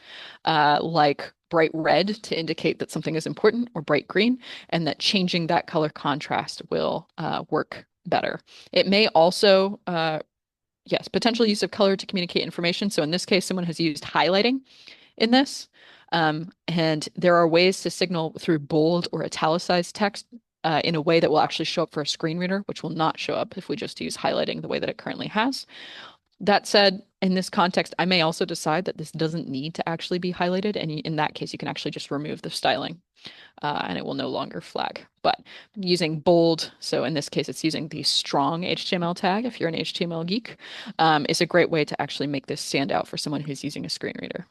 B: like bright red to indicate that something is important, or bright green, and that changing that color contrast will work better. It may also yes, potential use of color to communicate information. So in this case, someone has used highlighting in this. And there are ways to signal through bold or italicized text in a way that will actually show up for a screen reader, which will not show up if we just use highlighting the way that it currently has. That said, in this context, I may also decide that this doesn't need to actually be highlighted. And in that case, you can actually just remove the styling and it will no longer flag. But using bold, so in this case, it's using the strong HTML tag, if you're an HTML geek, is a great way to actually make this stand out for someone who's using a screen reader.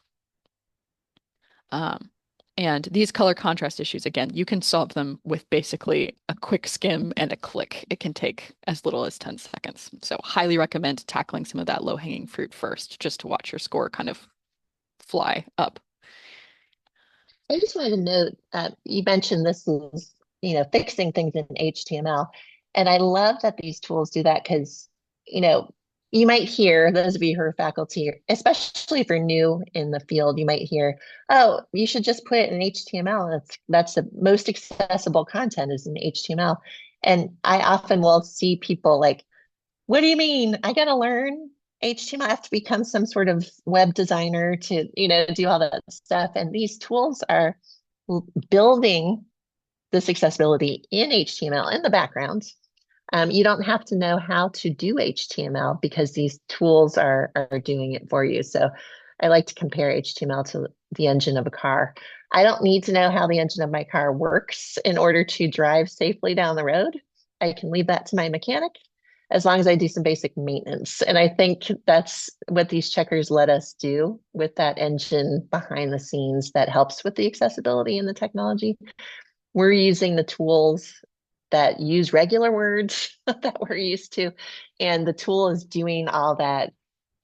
B: And these color contrast issues, again, you can solve them with basically a quick skim and a click. It can take as little as 10 seconds. So highly recommend tackling some of that low-hanging fruit first, just to watch your score kind of fly up.
A: I just wanted to note, you mentioned this is, fixing things in HTML. And I love that these tools do that because, you might hear, those of you who are faculty, especially if you're new in the field, you might hear, oh, you should just put it in HTML. That's the most accessible content is in HTML. And I often will see people like, what do you mean? I got to learn HTML. I have to become some sort of web designer to, do all that stuff. And these tools are building this accessibility in HTML in the background. You don't have to know how to do HTML because these tools are doing it for you. So I like to compare HTML to the engine of a car. I don't need to know how the engine of my car works in order to drive safely down the road. I can leave that to my mechanic as long as I do some basic maintenance. And I think that's what these checkers let us do with that engine behind the scenes that helps with the accessibility and the technology. We're using the tools that use regular words that we're used to, and the tool is doing all that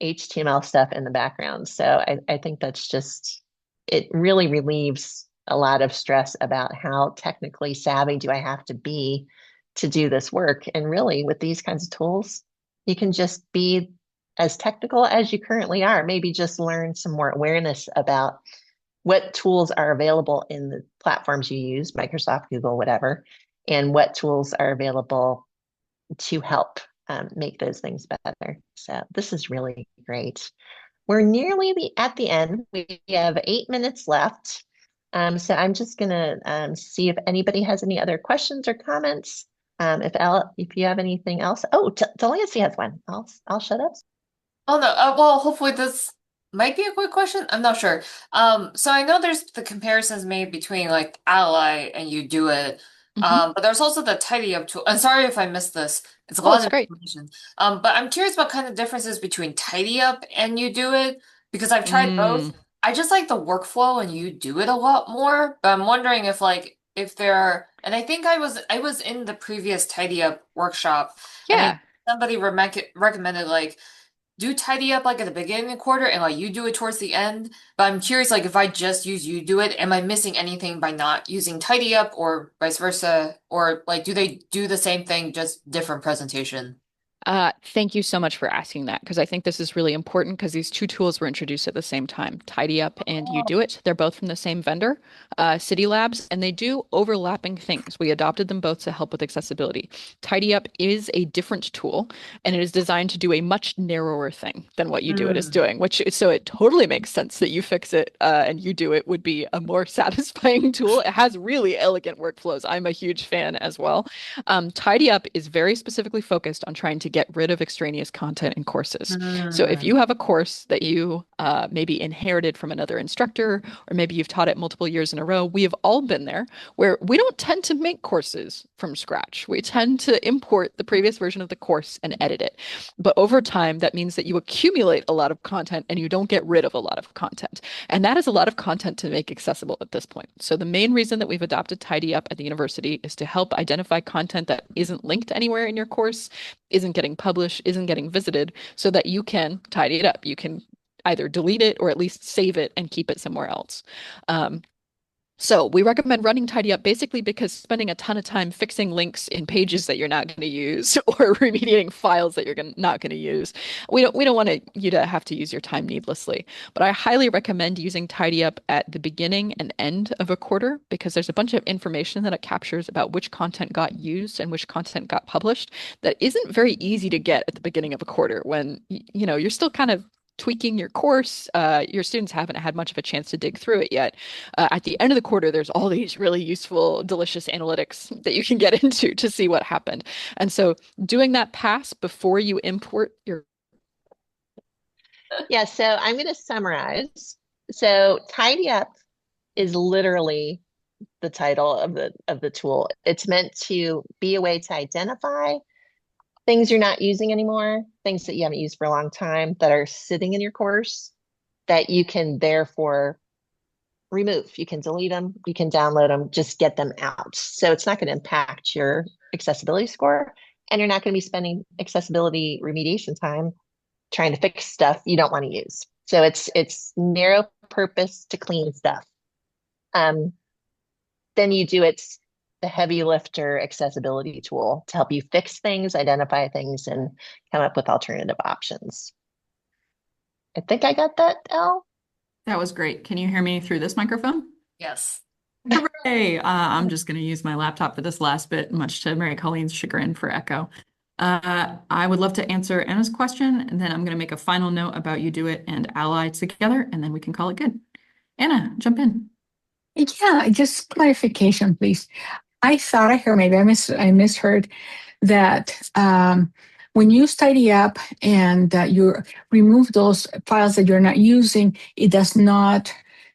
A: HTML stuff in the background. So I think that's just, it really relieves a lot of stress about how technically savvy do I have to be to do this work. And really, with these kinds of tools, you can just be as technical as you currently are, maybe just learn some more awareness about what tools are available in the platforms you use, Microsoft, Google, whatever, and what tools are available to help make those things better. So this is really great. We're nearly at the end. We have 8 minutes left. So I'm just gonna see if anybody has any other questions or comments. If you have anything else. Oh, Delancey has one. I'll shut up.
E: Oh no, well, hopefully this might be a quick question. I'm not sure. So I know there's the comparisons made between like Ally and UDOIT. But there's also the TidyUp tool. I'm sorry if I missed this. It's a
B: Oh,
E: lot
B: it's
E: of
B: great.
E: information. But I'm curious what kind of differences between TidyUp and UDOIT because I've tried both. I just like the workflow and UDOIT a lot more, but I'm wondering if there are, and I think I was in the previous TidyUp workshop, and
B: Yeah.
E: somebody recommended like do TidyUp like at the beginning of the quarter and like UDOIT towards the end. But I'm curious, like if I just use UDOIT, am I missing anything by not using TidyUp or vice versa? Or like do they do the same thing, just different presentation?
B: Thank you so much for asking that because I think this is really important because these two tools were introduced at the same time, TidyUp and UDOIT. They're both from the same vendor, City Labs, and they do overlapping things. We adopted them both to help with accessibility. TidyUp is a different tool and it is designed to do a much narrower thing than what UDOIT is doing, which so it totally makes sense that UFIXIT and UDOIT would be a more satisfying tool. It has really elegant workflows. I'm a huge fan as well. TidyUp is very specifically focused on trying to get rid of extraneous content in courses. So if you have a course that you maybe inherited from another instructor, or maybe you've taught it multiple years in a row, we have all been there where we don't tend to make courses from scratch. We tend to import the previous version of the course and edit it. But over time, that means that you accumulate a lot of content and you don't get rid of a lot of content. And that is a lot of content to make accessible at this point. So the main reason that we've adopted TidyUp at the university is to help identify content that isn't linked anywhere in your course, isn't getting published, isn't getting visited, so that you can tidy it up. You can either delete it or at least save it and keep it somewhere else. So we recommend running TidyUp basically because spending a ton of time fixing links in pages that you're not going to use or remediating files that you're not going to use. We don't want you to have to use your time needlessly. But I highly recommend using TidyUp at the beginning and end of a quarter because there's a bunch of information that it captures about which content got used and which content got published that isn't very easy to get at the beginning of a quarter when you're still kind of tweaking your course. Your students haven't had much of a chance to dig through it yet. At the end of the quarter, there's all these really useful, delicious analytics that you can get into to see what happened. And so doing that pass before you import your.
A: Yeah, so I'm going to summarize. So TidyUp is literally the title of the tool. It's meant to be a way to identify things you're not using anymore, things that you haven't used for a long time that are sitting in your course that you can therefore remove. You can delete them, you can download them, just get them out. So it's not going to impact your accessibility score, and you're not going to be spending accessibility remediation time trying to fix stuff you don't want to use. So it's narrow purpose to clean stuff. Then UDOIT the heavy lifter accessibility tool to help you fix things, identify things, and come up with alternative options. I think I got that, Elle.
B: That was great. Can you hear me through this microphone?
E: Yes.
B: Hooray! I'm just going to use my laptop for this last bit, much to Mary Colleen's chagrin for echo. I would love to answer Anna's question, and then I'm going to make a final note about UDOIT and Ally together, and then we can call it good. Anna, jump in.
F: Yeah, just clarification, please. I thought I heard, maybe I misheard that when you use TidyUp and you remove those files that you're not using, it does not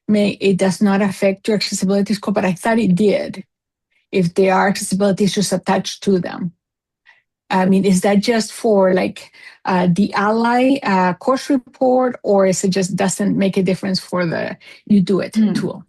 F: affect your accessibility score, but I thought it did if there are accessibility issues attached to them. I mean, is that just for like the Ally course report, or is it just doesn't make a difference for the UDOIT tool?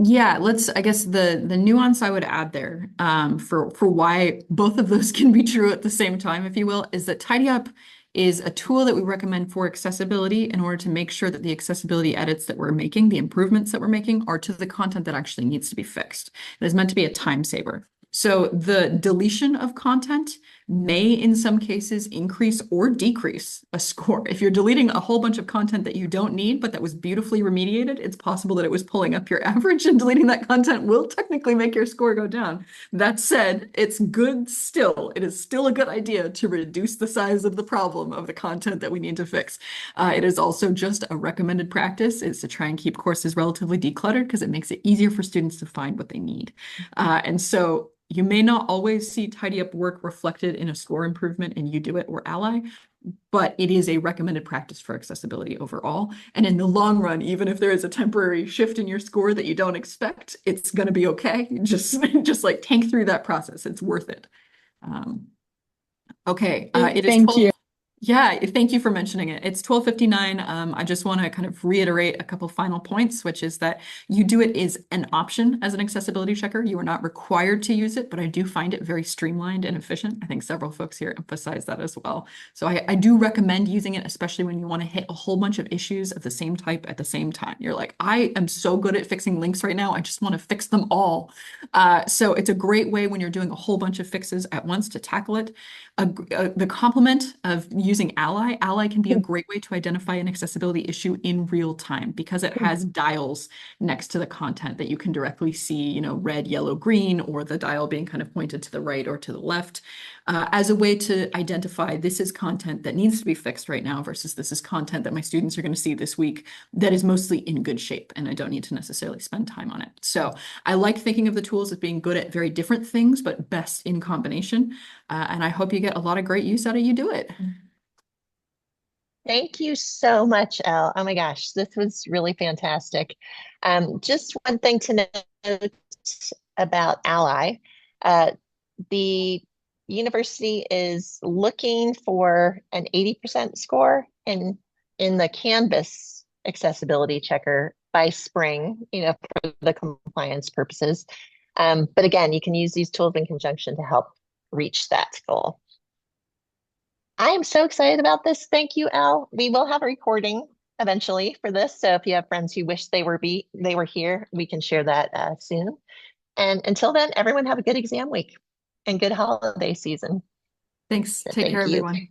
B: Yeah, I guess the nuance I would add there for why both of those can be true at the same time, if you will, is that TidyUp is a tool that we recommend for accessibility in order to make sure that the accessibility edits that we're making, the improvements that we're making, are to the content that actually needs to be fixed. It is meant to be a time saver. So the deletion of content may in some cases increase or decrease a score. If you're deleting a whole bunch of content that you don't need, but that was beautifully remediated, it's possible that it was pulling up your average, and deleting that content will technically make your score go down. That said, it's good still. It is still a good idea to reduce the size of the problem of the content that we need to fix. It is also just a recommended practice is to try and keep courses relatively decluttered because it makes it easier for students to find what they need. And so you may not always see TidyUp work reflected in a score improvement in UDOIT or Ally, but it is a recommended practice for accessibility overall. And in the long run, even if there is a temporary shift in your score that you don't expect, it's going to be okay. Just like tank through that process. It's worth it. Okay, it is
F: Thank
B: 12.
F: you.
B: Yeah, thank you for mentioning it. It's 12:59. I just want to kind of reiterate a couple final points, which is that UDOIT is an option as an accessibility checker. You are not required to use it, but I do find it very streamlined and efficient. I think several folks here emphasize that as well. So I do recommend using it, especially when you want to hit a whole bunch of issues of the same type at the same time. You're like, I am so good at fixing links right now. I just want to fix them all. So it's a great way when you're doing a whole bunch of fixes at once to tackle it. The complement of using Ally can be a great way to identify an accessibility issue in real time because it has dials next to the content that you can directly see, red, yellow, green, or the dial being kind of pointed to the right or to the left as a way to identify this is content that needs to be fixed right now versus this is content that my students are going to see this week that is mostly in good shape and I don't need to necessarily spend time on it. So I like thinking of the tools as being good at very different things, but best in combination. And I hope you get a lot of great use out of UDOIT.
A: Thank you so much, Elle. Oh my gosh, this was really fantastic. Just one thing to note about Ally. The university is looking for an 80% score in the Canvas accessibility checker by spring, for the compliance purposes. But again, you can use these tools in conjunction to help reach that goal. I am so excited about this. Thank you, Elle. We will have a recording eventually for this. So if you have friends who wish they were here, we can share that soon. And until then, everyone have a good exam week and good holiday season.
B: Thanks.
A: So
B: Take care,
A: thank you.
B: everyone.